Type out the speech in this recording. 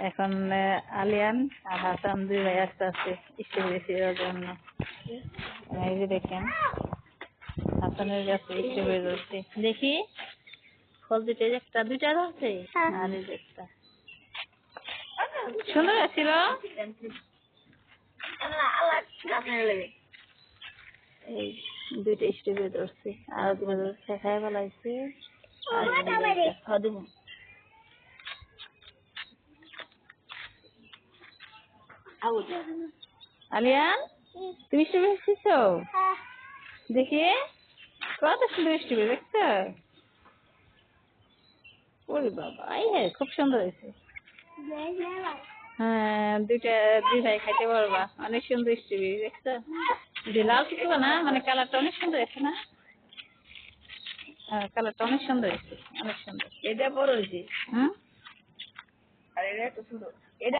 এখন আলিয়ান আর হাসান দুই ভাই আস্তে আস্তে স্ট্রবেরি ছিঁড়ার জন্য। এই যে দেখেন হাসানের কাছে স্ট্রবেরি ধরছে, দেখি ফল দুটো একটা দুইটা ধরছে আর এই যে একটা সুন্দর ছিল। এই দুইটা স্ট্রবেরি ধরছে আর দুটো শেখায় বলাইছে। আলিয়ান তুমি স্ট্রবেরি খেয়েছো? দেখি কত সুন্দর স্ট্রবেরি দেখছো? ওরে বাবা হ্যাঁ খুব সুন্দর হয়েছে। হ্যাঁ দুই ভাই খাইতে পারবা, অনেক সুন্দর স্ট্রবেরি দেখছো? লাল কিছু না মানে কালারটা অনেক সুন্দর হয়েছে না? কালারটা অনেক সুন্দর হয়েছে, অনেক সুন্দর। এটা বড় হয়েছে। আর এটা এত সুন্দর। এটা